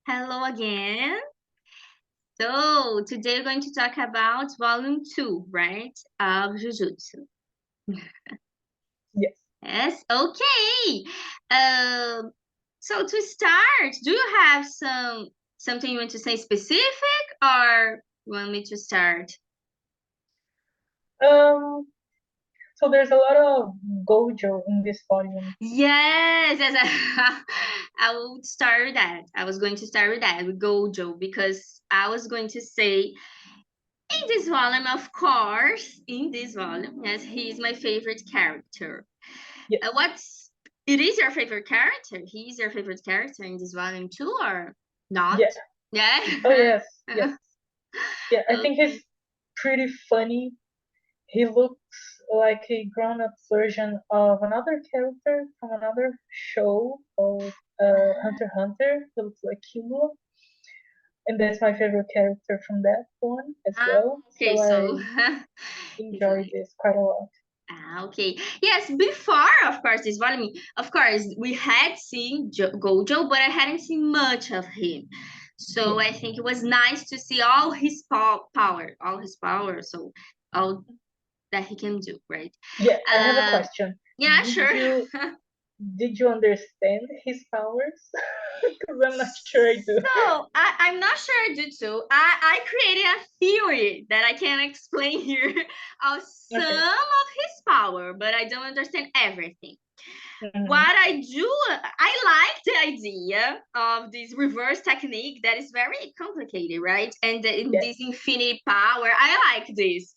Hello again. So today we're going to talk about volume 2, right? Of Jujutsu. Yes. Yes, okay. So to start, do you have something you want to say specific or you want me to start? So there's a lot of Gojo in this volume. Yes, I would start with that. I was going to start with that, with Gojo, because I was going to say in this volume, of course, in this volume, yes, he's my favorite character. Yes. It is your favorite character? He's your favorite character in this volume too, or not? Yeah. Yeah. Oh yes, yes. Yeah, I think Okay. he's pretty funny. He looks like a grown-up version of another character from another show called Hunter x Hunter. He looks like Killua. And that's my favorite character from that one as well. Okay, So so I he's enjoyed like this quite a lot. okay. Yes, before, of course, this volume, of course, we had seen Gojo, but I hadn't seen much of him. So Yeah. I think it was nice to see all his power, so all that he can do, right? Yeah, I have a Uh, question. yeah, Did sure. you did you understand his powers? Because I'm not sure I do. So I'm not sure I do too. I created a theory that I can explain here of some Okay. of his power, but I don't understand everything. Mm-hmm. What I do, I like the idea of this reverse technique that is very complicated, right? And Yes. this infinite power, I like this.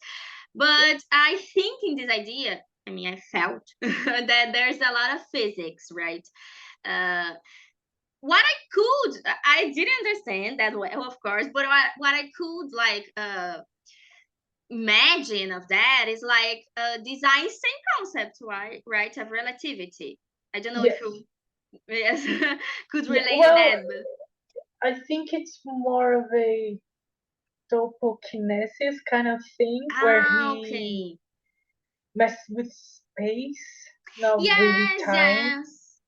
But I think in this idea, I mean, I felt that there's a lot of physics, right? Uh, what I didn't understand that well, of course, but what I could like imagine of that is like this Einstein concept, right, of relativity. I don't know if Yes. you yes could Yeah. relate to Well, that, but I think it's more of a topokinesis kind of thing where he okay. messes with space, not really Yes, time. yes.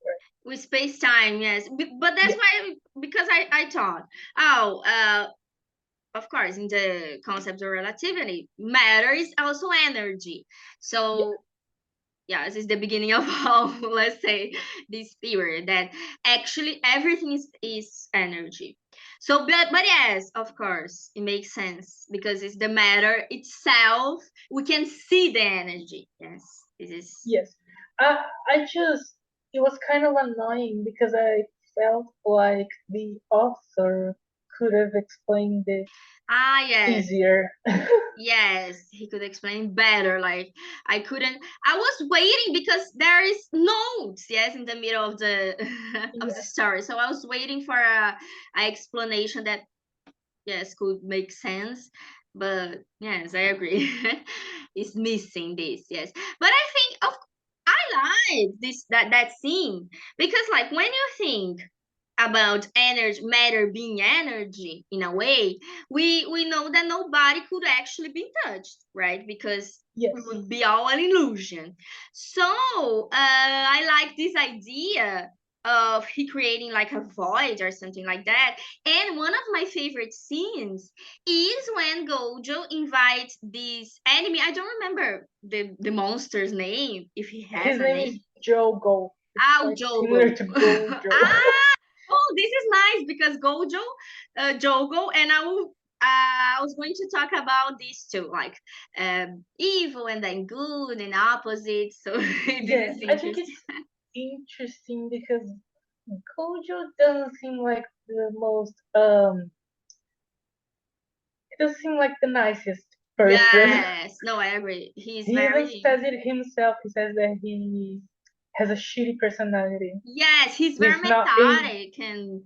With space time, yes. But that's Yeah. why because I thought, oh, of course, in the concept of relativity, matter is also energy. Yeah. So yeah, this is the beginning of all, let's say, this theory that actually everything is energy. So, but yes, of course, it makes sense because it's the matter itself. We can see the energy. Yes, this is. Yes. I just it was kind of annoying because I felt like the author could have explained it Ah, yes. easier. Yes, he could explain better. Like I couldn't. I was waiting because there is notes, yes, in the middle of the of the Yeah. story. So I was waiting for a explanation that yes could make sense. But yes, I agree. It's missing this, yes. But I think of I like this that scene because like when you think about energy matter being energy in a way we know that nobody could actually be touched, right? Because Yes. it would be all an illusion. So I like this idea of he creating like a void or something like that. And one of my favorite scenes is when Gojo invites this enemy. I don't remember the monster's name, if he has His a name name. is Jogo. It's Oh, quite similar Jogo. to Gojo. Ah, oh, this is nice because Gojo, Jogo, and I was going to talk about these two, like evil and then good and opposite. So this Yeah, is I think interesting. it's interesting because Gojo doesn't seem like the most he doesn't seem like the nicest person. Yes, no, I agree. He's He even very says it himself. He says that he has a shitty personality. yes, he's very He's not a methodic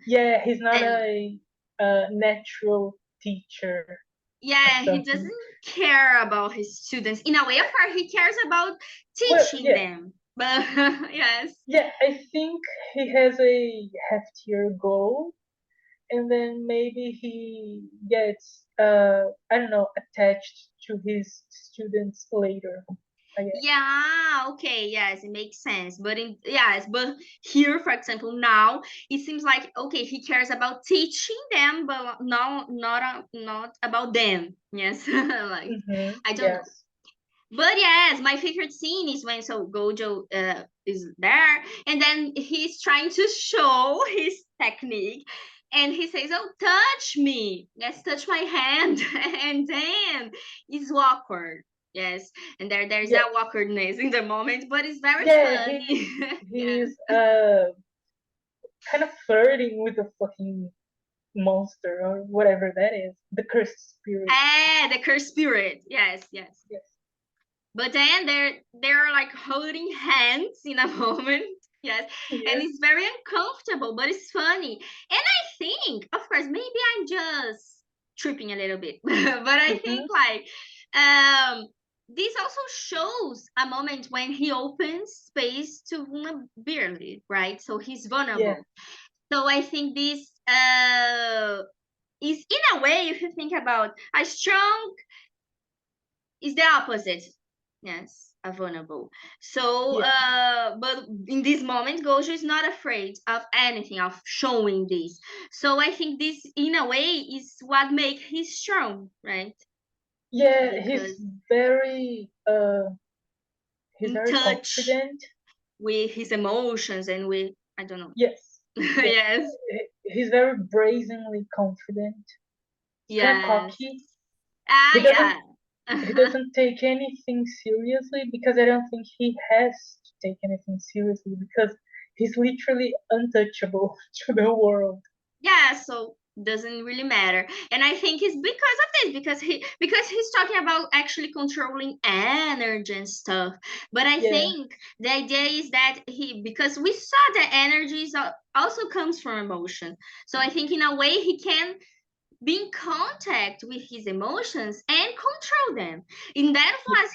yeah. He's not and a natural teacher or yeah, he something. doesn't care about his students. In a way, of course, he cares about Well, teaching yeah, them. But yes. yeah. I think he has a heftier goal, and then maybe he gets I don't know attached to his students later. I guess. Yeah, okay, yes, it makes sense. But here, for example, now it seems like okay, he cares about teaching them, but not about them. Yes, like I don't know. Yes. But yes, my favorite scene is when so Gojo is there and then he's trying to show his technique and he says, "Oh, touch me. Yes, touch my hand." And then it's awkward. Yes. And there's Yes. that awkwardness in the moment, but it's very Yeah, funny. Yes. he's kind of flirting with the fucking monster or whatever that is. The cursed spirit. Ah, the cursed spirit. Yes, yes. Yes. But then they're like holding hands in a moment. Yes. And Yeah. it's very uncomfortable, but it's funny. And I think, of course, maybe I'm just tripping a little bit. But I think Mm-hmm. like this also shows a moment when he opens space to vulnerability, right? So he's Yeah. vulnerable. So I think this is in a way, if you think about a strong is the opposite. Yes, a vulnerable. So, Yeah. but in this moment, Gojo is not afraid of anything, of showing this. So I think this, in a way, is what makes him strong, right? Yeah, Because he's in very touch confident. with his emotions and with, I don't know. Yes. Yes. Yes, He's very brazenly confident. He's kind of yes. cocky. Ah, He doesn't yeah. he doesn't take anything seriously because I don't think he has to take anything seriously because he's literally untouchable to the world. Yeah, so doesn't really matter. And I think it's because of this, because he's talking about actually controlling energy and stuff. But I Yeah. think the idea is that he, because we saw that energy also comes from emotion. So I think in a way he can be in contact with his emotions and control them. And that was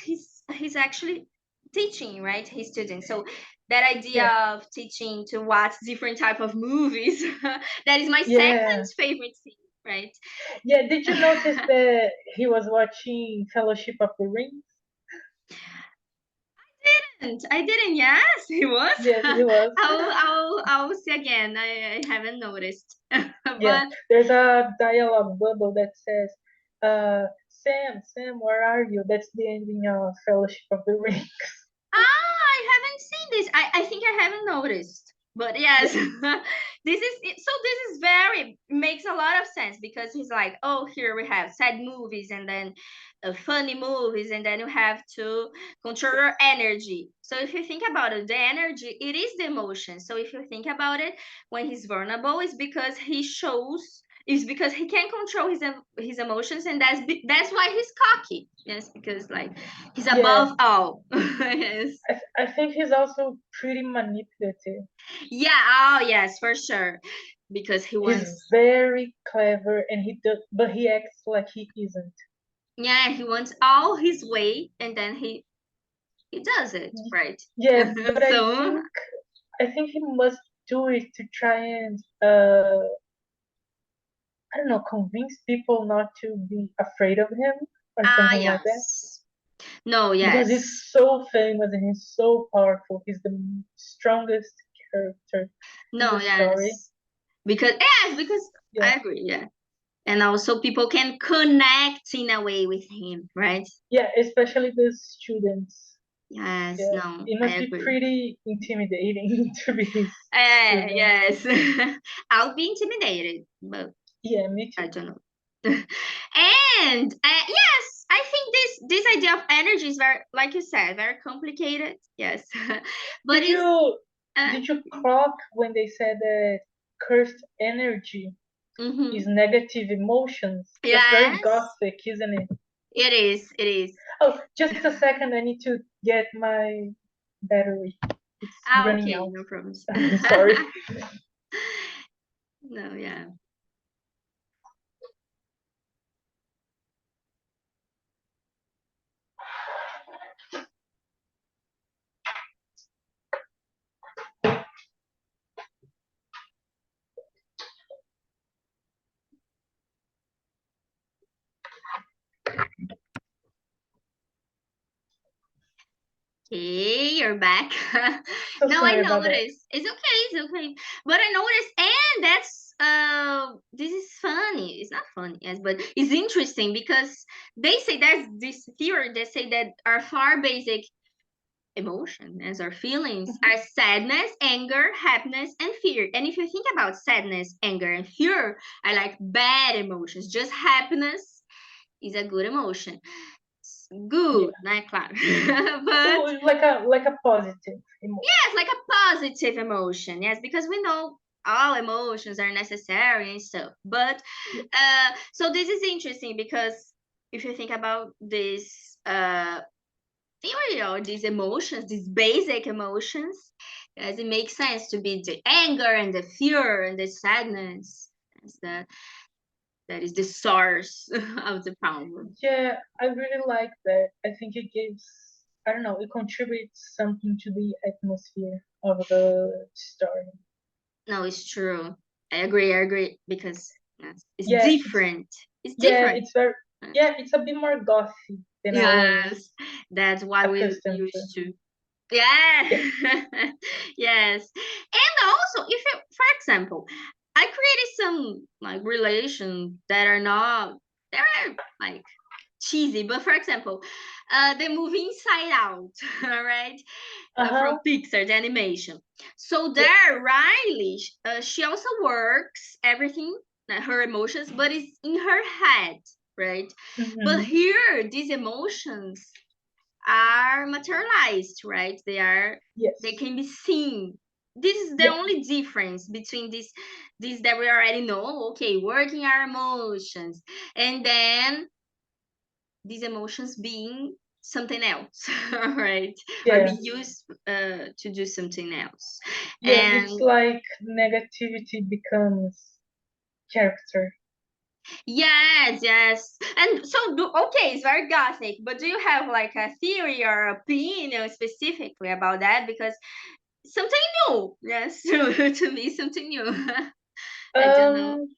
he's actually teaching, right, his students. So that idea Yeah. of teaching to watch different type of movies, that is my second Yeah. favorite scene, right? Yeah. Did you notice that he was watching Fellowship of the Ring? I didn't. Yes, he was. Yes, he was. I'll see again. I haven't noticed. Yeah. But There's a dialogue bubble that says, Sam, where are you? That's the ending of Fellowship of the Ring. I haven't seen this. I think I haven't noticed. But Yeah. yes, this is it. So this is very makes a lot of sense because he's like, oh, here we have sad movies and then funny movies, and then you have to control your energy. So if you think about it, the energy it is the emotion. So if you think about it, when he's vulnerable, it's because he shows. Is because he can control his emotions, and that's why he's cocky. Yes, because like he's Yeah. above all. Yes. I think he's also pretty manipulative. Yeah, oh yes, for sure. Because he He's wants, very clever and but he acts like he isn't. yeah, he wants all his way and then he does it, right? Yeah, but So I think he must do it to try and I don't know, convince people not to be afraid of him or something like that. yes. No, Because he's yes. so famous and he's so powerful. He's the strongest character in No, the story. yes. Because Yeah. I agree, yeah. And also people can connect in a way with him, right? Yeah, especially the students. Yes, Yeah. no, It I must be agree. pretty intimidating to be his student. Yes. I'll be intimidated, but Yeah, me I too. don't know. And yes, I think this idea of energy is very, like you said, very complicated. Yes, but Did it's you uh, did you clock when they said that cursed energy is mm-hmm. negative emotions? That's very Yes, gothic, isn't it? it is. It is. Oh, just a second, I need to get my battery. It's Ah, running okay, out. no problems. Sorry. No, yeah. Okay, you're back. So No, I sorry about that. noticed. It's okay. But I noticed, and that's this is funny. It's not funny, yes, but it's interesting because they say there's this theory that say that our four basic emotions as our feelings are sadness, anger, happiness, and fear. And if you think about sadness, anger, and fear are like bad emotions, just happiness is a good emotion. Good, Yeah. né? Claro. But Like a positive emotion. yes, like a positive emotion. Yes, because we know all emotions are necessary and stuff. But Yeah. so this is interesting because if you think about this theory or these emotions, these basic emotions, yes, it makes sense to be the anger and the fear and the sadness. That's that is the source of the problem. Yeah, I really like that. I think it gives, I don't know, it contributes something to the atmosphere of the story. No, it's true. I agree because yes, it's Yeah, different. It's yeah, different. it's very, yeah, it's a bit more gothy than I was Yes, that's what we accustomed to. used to. Yeah. Yeah. Yes. And also, if you, for example, I created some like relations that are not, they're like cheesy, but for example, the movie Inside Out, all right, from Uh-huh. Pixar, the animation. So Yeah. there, Riley, she also works everything, her emotions, but it's in her head, right? But Mm-hmm. here, these emotions are materialized, right? They Yes. can be seen. This is the Yeah. only difference between this that we already know. Okay, working our emotions, and then these emotions being something else, right? Or Yeah. be used to do something else. Yeah, it's And like negativity becomes character. yes. And so, okay, it's very gothic, but do you have like a theory or opinion specifically about that? Because something new, yes, to me, something new. I don't know. Um,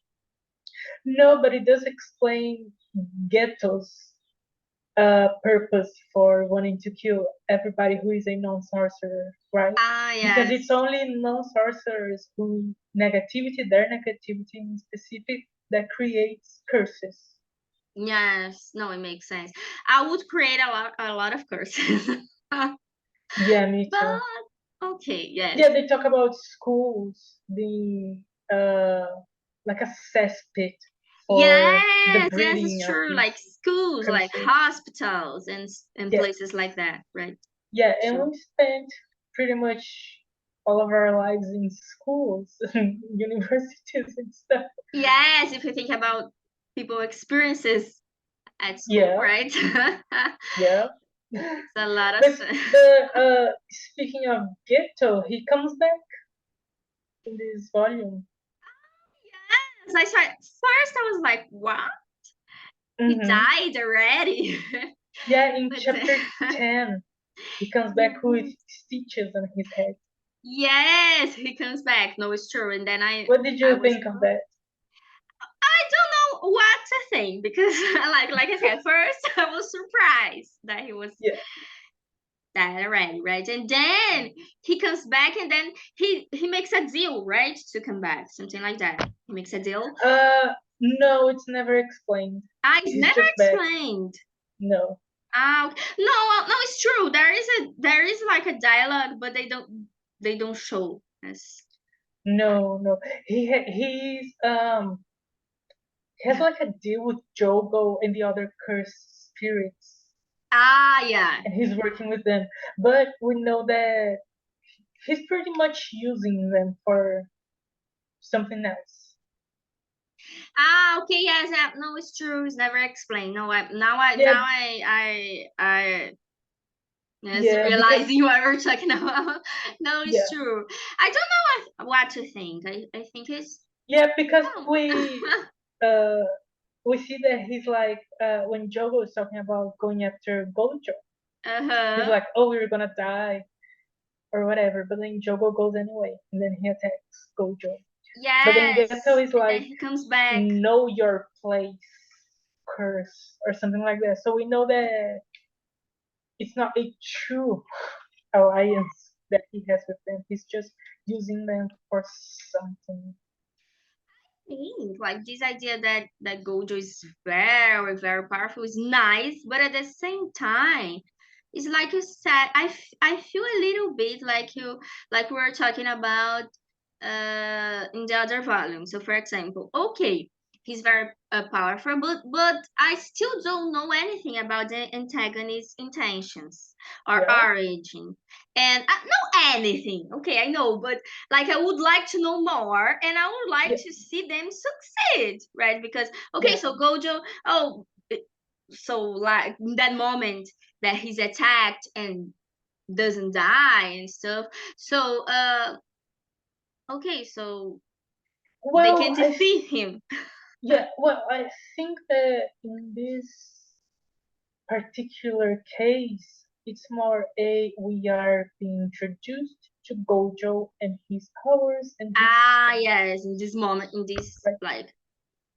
no, but it does explain Ghetto's purpose for wanting to kill everybody who is a non-sorcerer, right? Ah, Because it's yes. only non-sorcerers who negativity, their negativity in specific, that creates curses. Yes, no, it makes sense. I would create a lot of curses. Yeah, me But too. okay, yes. Yeah, they talk about schools being like a cesspit for the Yes, it's breeding of true. Like these schools, like curses. hospitals and Yeah, places like that, right? yeah, and True. we spent pretty much all of our lives in schools, universities and stuff. Yes, if you think about people experiences at school, Yeah, right? yeah. It's a lot of But stuff. speaking of Ghetto, he comes back in this volume. Yes, I saw first I was like, what? He Hmm. died already. Yeah, in But chapter 10, he comes back with yes. stitches on his head. Yes, he comes back. No, it's true. And then What did I you was think of that? I don't know what to think because like I said, first I was surprised that he was Yeah. dead already, right? And then he comes back and then he makes a deal, right? To come back. Something like that. He makes a deal. No, it's never explained. Ah, it's He's never just back. explained. No, Ah, no, it's true. There is like a dialogue, but they don't show us. no, no. He has like a deal with Jogo and the other cursed spirits, Ah, yeah. and he's working with them. But we know that he's pretty much using them for something else. Ah, okay, yes, no, it's true. It's never explained. No, Yeah, I yes, yeah, because realizing what we're talking about. No, yeah, it's true. I don't know what to think. I think it's yeah, because no. uh we see that he's like when Jogo is talking about going after Gojo, he's Uh-huh. like, "Oh, we're gonna die," or whatever. But then Jogo goes anyway, and then he attacks Gojo. But then Geto Yes. is And then like, he comes back. "Know your place, curse," or something like that. So we know that it's not a true. alliance that he has with them. He's just using them for something. Like this idea that Gojo is very, very powerful is nice, but at the same time, it's like you said, I feel a little bit like we were talking about in the other volume. So for example, okay, he's very powerful, but I still don't know anything about the antagonist's intentions or Yeah. origin. And not anything. Okay, I know, but like I would like to know more, and I would like to see them succeed, right? Because okay, so Gojo, so like in that moment that he's attacked and doesn't die and stuff. So okay, so they can defeat him. Yeah, well, I think that in this particular case, it's more we are being introduced to Gojo and his powers and his Yes, in this moment, in this like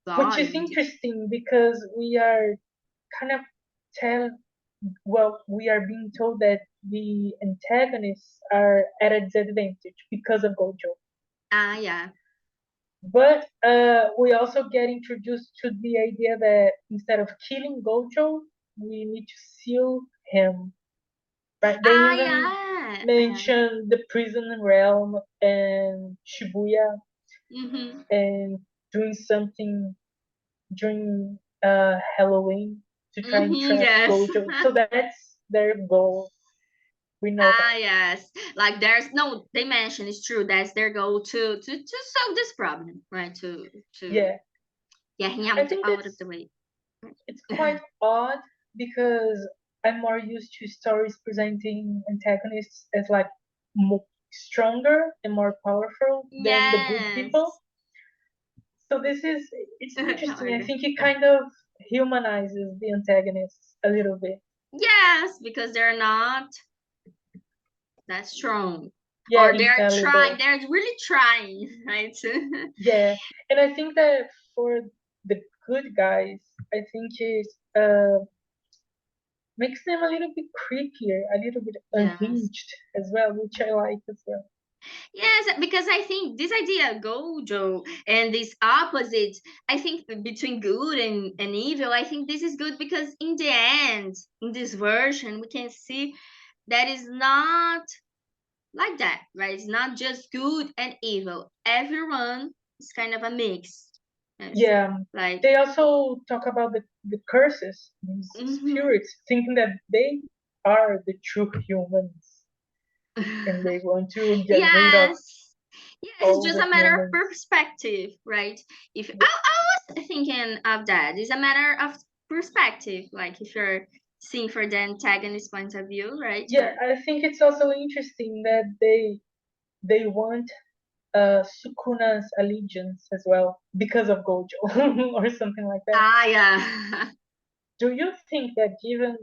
which is volume. interesting because we are kind of we are being told that the antagonists are at a disadvantage because of Gojo. Yeah. But we also get introduced to the idea that instead of killing Gojo, we need to seal him. Right? They even Yeah. mention the prison realm and Shibuya and doing something during Halloween to try and trap Yes. Gojo. So that's their goal. We know that. Yes. Like there's no, they mention it's true. That's their goal to solve this problem, right? To Yeah. get him I think out of the way. it's quite odd because I'm more used to stories presenting antagonists as like stronger and more powerful than the good people. So it's interesting. I think it kind of humanizes the antagonists a little bit. Yes, because they're not that strong. Yeah, Or they're trying, infallible. they're really trying, right? Yeah, and I think that for the good guys, I think it makes them a little bit creepier, a little bit unhinged as well, which I like as well. Yes, because I think this idea, Gojo, and these opposites, I think between good and evil, I think this is good because in the end, in this version, we can see that is not like that, right? It's not just good and evil. Everyone is kind of a mix. Yes. Yeah, like they also talk about the curses, these spirits, thinking that they are the true humans and they want to get rid of Yes, it's all just the a matter of humans. perspective, right? If I was thinking of that, it's a matter of perspective. Like if you're seeing for the antagonist point of view, right? Yeah, I think it's also interesting that they want Sukuna's allegiance as well because of Gojo or something like that. Yeah. Do you think that given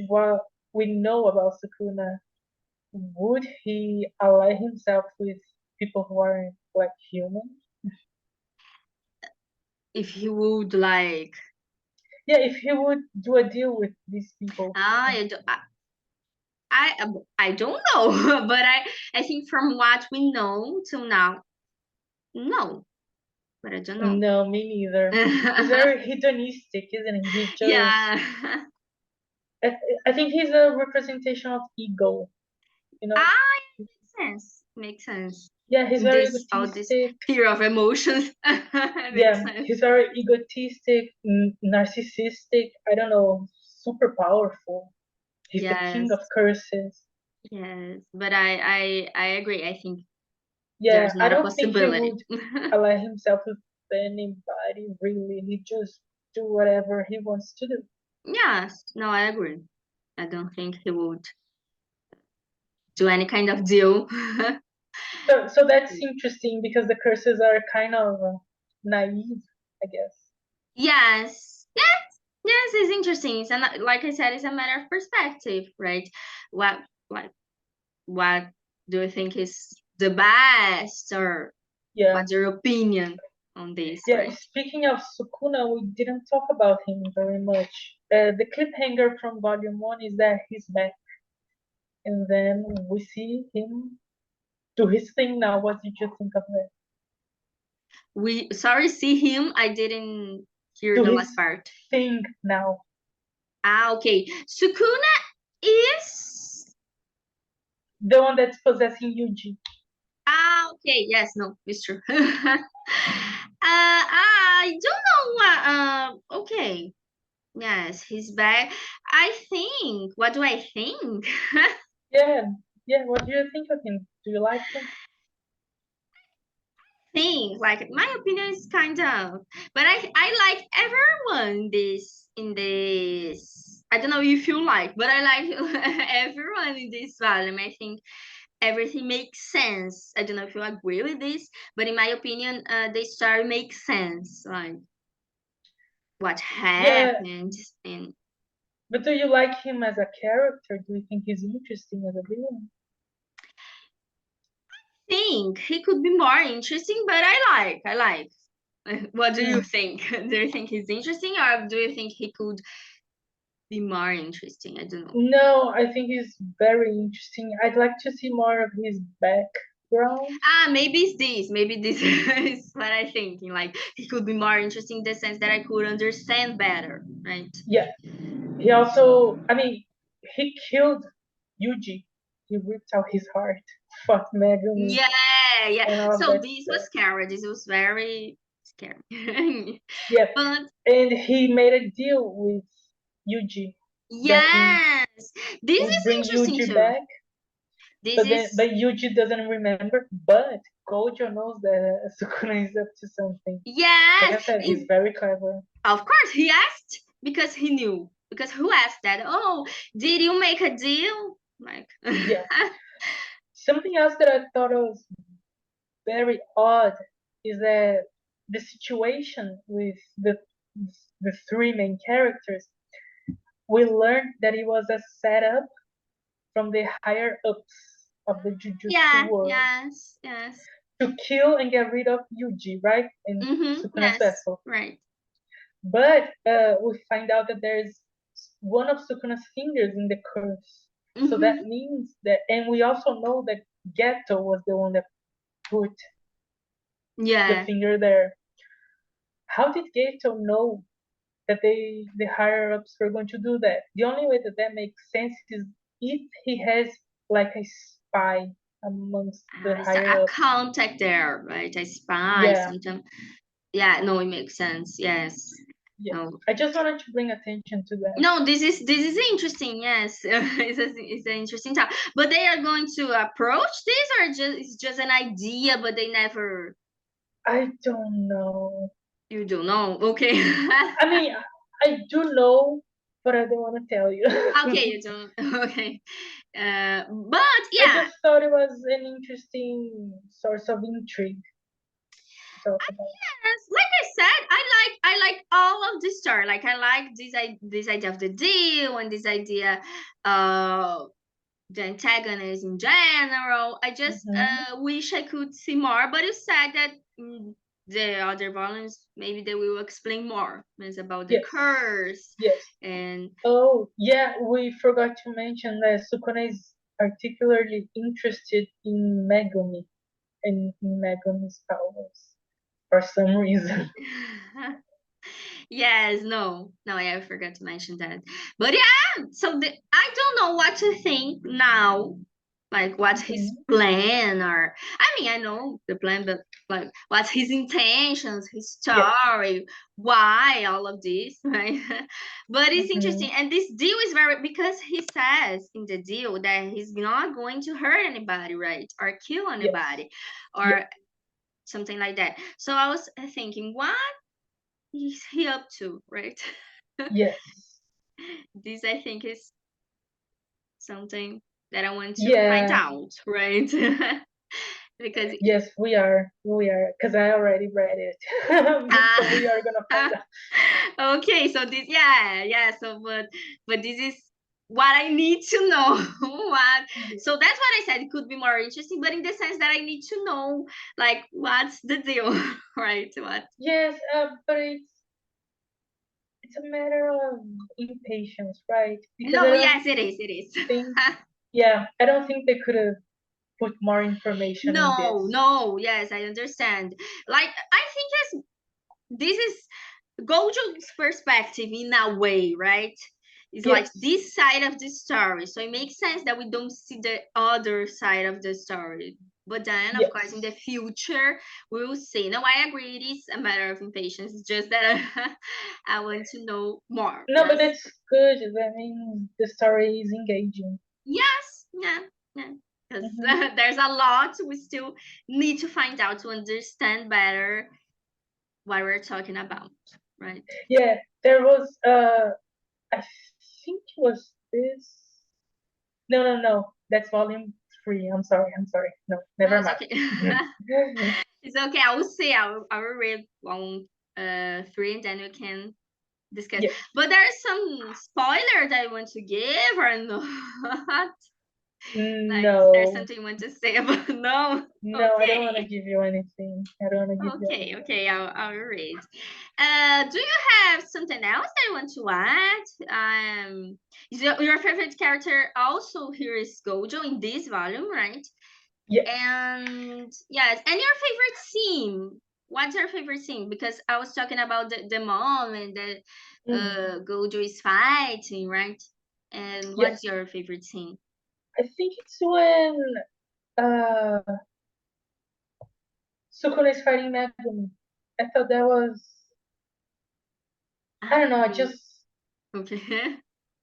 what we know about Sukuna, would he ally himself with people who aren't like human? If he would like. Yeah, if he would do a deal with these people. I don't know, but I think from what we know till now, no. But I don't know. No, me neither. He's very hedonistic, isn't he? He's just Yeah. I think he's a representation of ego, you know? Makes sense. Makes sense. Yeah, he's In very all this egotistic. fear of emotions. Makes Yeah, sense. he's very egotistic, narcissistic, I don't know, super powerful. He's the king of Yes. curses. Yes. But I agree. I think Yeah, there's I not a don't think he possibility. would ally himself with anybody, really. He just do whatever he wants to do. Yes. No, I agree. I don't think he would do any kind of deal. So that's interesting because the curses are kind of naive, I guess. Yes. Yes, it's interesting. It's like I said, it's a matter of perspective, right? What like what do you think is the best, or what's your opinion on this, Yeah, right? speaking of Sukuna, we didn't talk about him very much. The cliffhanger from Volume 1 is that he's back. and then we see him do his thing now. What did you think of that? Sorry, see him. I didn't hear Do the his last part. thing now. Okay. Sukuna is The one that's possessing Yuji. okay. Yes, no, it's true. I don't know what okay. Yes, he's back. I think. What do I think? Yeah, yeah. What do you think of him? Do you like him? Think like my opinion is kind of, but I like everyone in this. I don't know if you like, but I like everyone in this volume. I think everything makes sense. I don't know if you agree with this, but in my opinion, the story makes sense. Like what Yeah, happened and but do you like him as a character? Do you think he's interesting as a villain? think he could be more interesting, but I like. What do you Hmm. think? Do you think he's interesting, or do you think he could be more interesting? I don't know. No, I think he's very interesting. I'd like to see more of his background. Maybe it's this. Maybe this is what I'm thinking. Like he could be more interesting in the sense that I could understand better, right? Yeah, he also, I mean, he killed Yuji. He ripped out his heart, fought Megumi, Yeah, yeah. and all of So that this was stuff. scary. This was very scary. Yeah, But and he made a deal with Yuji that he yes, this would is bring interesting Yuji too. back, This but then is but Yuji doesn't remember. But Gojo knows that Sukuna is up to something. Like I yes. said, he's very clever. Of course, he asked because he knew. Because who asked that? Oh, did you make a deal? Like, Yeah. Something else that I thought was very odd is that the situation with the three main characters, we learned that it was a setup from the higher ups of the Jujutsu yeah, world yes, yes. to kill and get rid of Yuji, right? And Sukuna's Yes, vessel. right. But we find out that there's one of Sukuna's fingers in the curse. So that Mm-hmm. means that, and we also know that Geto was the one that put the Yeah. finger there. How did Geto know that the higher ups were going to do that? The only way that that makes sense is if he has like a spy amongst the It's higher a ups. contact there, right? A spy, Yeah, something. Yeah, no, it makes sense. Yes. yeah. No. I just wanted to bring attention to that. No, this is interesting. Yes, it's an interesting topic. But they are going to approach this, or just it's just an idea, but they never. I don't know. You don't know. Okay. I mean, I do know, but I don't want to tell you. Okay, you don't. Okay. But I yeah, just thought it was an interesting source of intrigue to talk about. yes, like I said, I like all of the story. Like I like this idea of the deal and this idea of the antagonist in general. I just Hmm. wish I could see more, but you said that the other volumes maybe they will explain more. It's about the Yes, curse yes. and Oh, yeah, we forgot to mention that Sukuna is particularly interested in Megumi and in Megumi's powers for some reason. yes, no, I forgot to mention that. But yeah, so I don't know what to think now. Like, what's his Hmm. plan? Or, I mean, I know the plan, but like, what's his intentions, his Yeah. story, why all of this, right? But it's Hmm. interesting. And this deal is very, because he says in the deal that he's not going to hurt anybody, right? Or kill Yes. anybody, Yeah. or something like that. So I was thinking, what is he up to, right? Yes. This I think is something that I want to find Yeah. out, right? Because Yes, we are. We are. Because I already read it. So we are going to find ah, out. okay, so this, yeah, so but this is what I need to know. What, Yeah. so that's what I said, it could be more interesting, but in the sense that I need to know like what's the deal, right? What, Yes, but it's a matter of impatience, right? Because I no, don't yes, it is. think Yeah, I don't think they could have put more information in this. No, yes, I understand. Like, I think this is Gojo's perspective in a way, right? It's like Yes. this side of the story. So it makes sense that we don't see the other side of the story. But then, of course, in the Yes. future, we will see. No, I agree. It is a matter of impatience. It's just that I want to know more. No, but Yes. that's good. I mean, the story is engaging. Yes. Yeah. Yeah. Because Hmm. there's a lot we still need to find out to understand better what we're talking about, right? Yeah, there was I think it was this. No. That's volume 3. I'm sorry. No, No, never it's mind. okay. It's okay. I will say I will read one 3 and then we can discuss. Yes. But there's some spoiler that I want to give or not. Like, is there No. something you want to say about no? No, I don't want to Okay. give you anything. I don't want to give you Okay, anything. okay, I'll read. Do you have something else that you want to add? Is your favorite character also here is Gojo in this volume, right? Yes. And yes, and your favorite scene? What's your favorite scene? Because I was talking about the moment that Mm. Gojo is fighting, right? And Yes. what's your favorite scene? I think it's when uh Sukuna is fighting Megumi. I thought that was, I don't know, Ah, okay.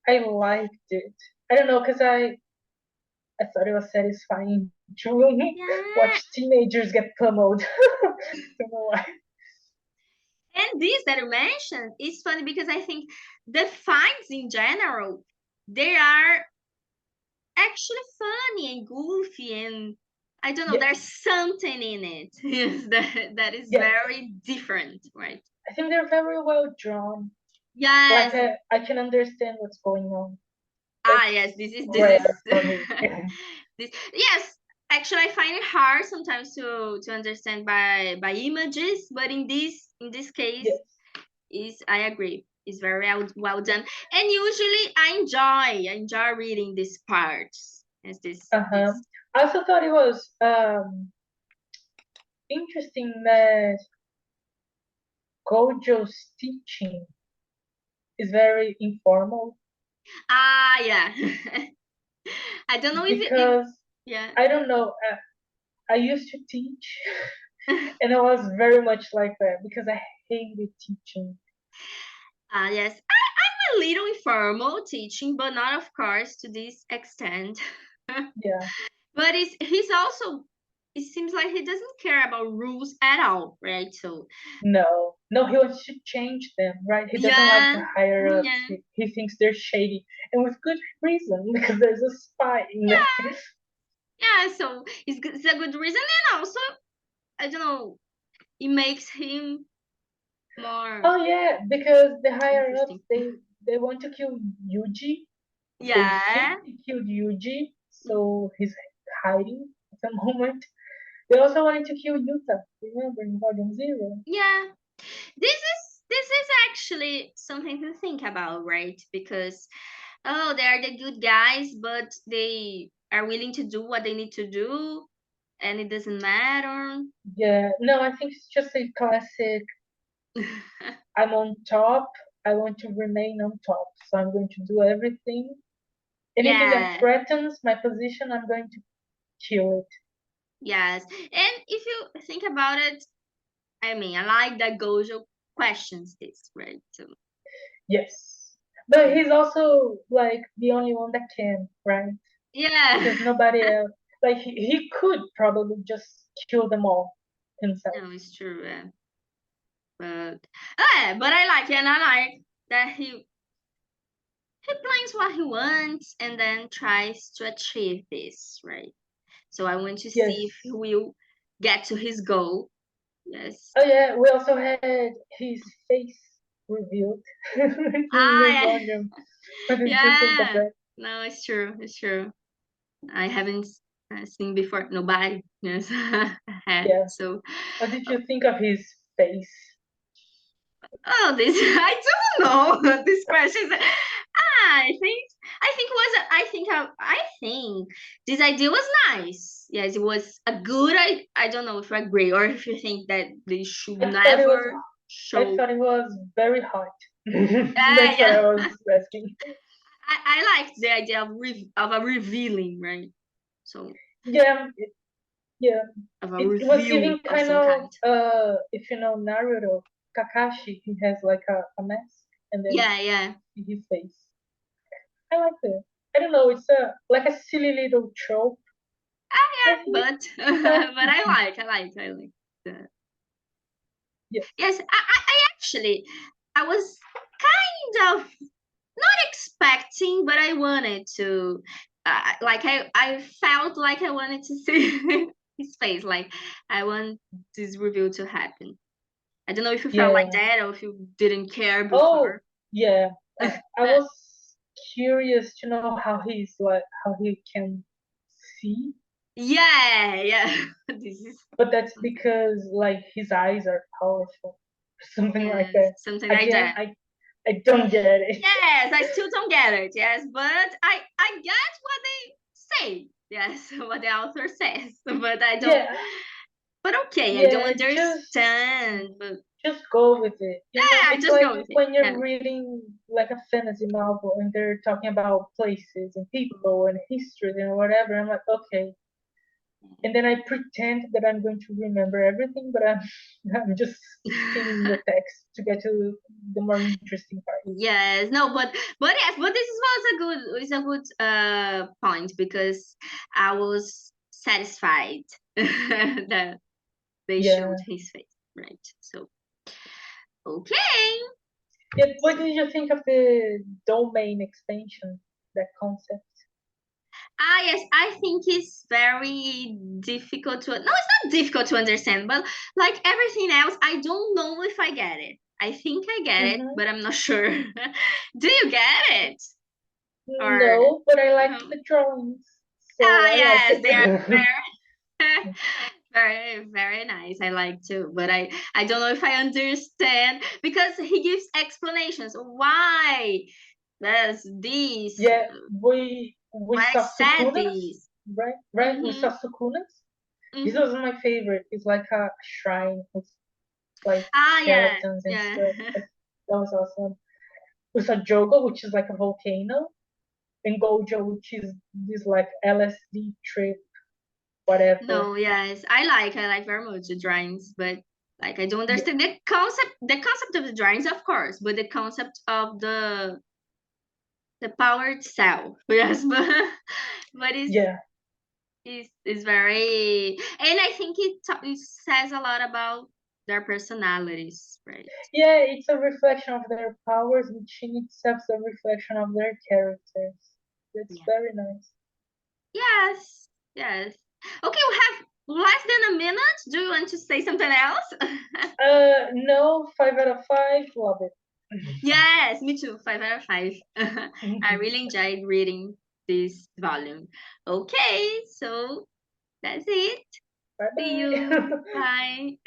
I liked it. I don't know, because I thought it was satisfying to Yeah. watch teenagers get pummeled. Don't know why. And this that you mentioned is funny because I think the fights in general, they are actually funny and goofy and I don't know, Yes. there's something in it yes, that is Yes. very different, right? I think they're very well drawn. Like Yes. I can understand what's going on. Ah, That's yes, this is rare for me. this yes. Actually, I find it hard sometimes to understand by images, but in this case, Yes. is I agree. It's very well done, and usually I enjoy reading these parts as Uh-huh. this. I also thought it was interesting that Gojo's teaching is very informal Ah, yeah. I don't know if because yeah. I don't know. I used to teach, and I was very much like that because I hated teaching. Ah, yes. I'm a little informal teaching, but not, of course, to this extent. Yeah. But he's also. It seems like he doesn't care about rules at all, right? So No, he wants to change them, right? He doesn't like the yeah, higher ups. yeah, He thinks they're shady, and with good reason because there's a spy in there. yeah. So it's a good reason, and also I don't know. It makes him more Oh yeah, because the higher ups interesting. they want to kill Yuji. They think Yeah, he killed Yuji, so he's hiding at the moment. They also wanted to kill Yuta. Remember in Volume 0? yeah. This is actually something to think about, right? Because oh, they are the good guys, but they are willing to do what they need to do, and it doesn't matter. Yeah, no, I think it's just a classic. I'm on top. I want to remain on top, so I'm going to do everything. Anything that Yeah, threatens my position, I'm going to kill it. yes. And if you think about it, I mean, I like that Gojo questions this, right? So Yes, but he's also like the only one that can, right? yeah. Because nobody else. Like he could probably just kill them all himself. No, it's true. Yeah. But I like it, and I like that he plans what he wants and then tries to achieve this, right? So I want to see Yes. if he will get to his goal. Yes. Oh yeah, we also had his face revealed in Ah, this yeah. volume. What did you think of Yeah. that? No, it's true. It's true. I haven't seen before. Nobody. Yes, I had. Yeah. So, What did you think of his face? oh, this I don't know. This question. I think. I think this idea was nice. Yes, it was a good. I don't know if you agree or if you think that they should I thought it was never I show. thought it was very hot. Yeah, That's what yeah. I was asking. I liked the idea of a revealing, right? So Yeah, yeah. of a It was reveal giving of kind some of kind. if you know Naruto, Kakashi, he has like a mask and then Yeah, yeah. his face. I like it. I don't know, it's a like a silly little trope. I think But it's fun. but I like that. Yes. Yes, I actually I was kind of not expecting, but I wanted to. Like I felt like I wanted to see his face. Like I want this reveal to happen. I don't know if you felt like Yeah. that or if you didn't care Oh, before. yeah. I was curious to know how he can see, Yeah, yeah. This is but that's because like his eyes are powerful, something like yes, that. something like Again, that. I don't get it. Yes, I still don't get it. Yes, but I get what they say. Yes, what the author says, but I don't. Yeah, But okay, I don't yeah, understand. But just go with it. You know, yeah, it's just like go with it. when Yeah. you're reading like a fantasy novel and they're talking about places and people and history and whatever. I'm like, okay. And then I pretend that I'm going to remember everything, but I'm I'm just skimming the text to get to the more interesting part. Yes, no, but yes, but was a good point because I was satisfied that they showed Yeah. his face, right? So okay. Yeah. What did you think of the domain extension? That concept? Ah, yes, I think it's very difficult to. No, it's not difficult to understand, but like everything else, I don't know if I get it. I think I get it, Mm-hmm. but I'm not sure. Do you get it? Or No, but I like um, the drawings, so ah, I like yes, they are it. very, very, very nice. I like too, but I don't know if I understand because he gives explanations why does this, Yeah, we why I saw said Sukunas, this. right? Right, we Mm-hmm, saw Sukunas. This mm-hmm. was my favorite. It's like a shrine with like Ah, yeah, skeletons and yeah. stuff. That was awesome. We saw Jogo, which is like a volcano, and Gojo, which is this like LSD trip, whatever. No, yes, I like very much the drawings, but like I don't Yeah, understand the concept of the drawings, of course, but the concept of the power itself, yes, but yeah, is very, and I think it says a lot about their personalities, right? yeah. It's a reflection of their powers, which in itself is a reflection of their characters. That's Yeah. very nice. Yes, yes. Okay, we have less than a minute. Do you want to say something else? No, 5 out of 5, love it. Yes, me too. 5 out of 5. I really enjoyed reading this volume. Okay, so that's it. Bye See you. bye. Bye.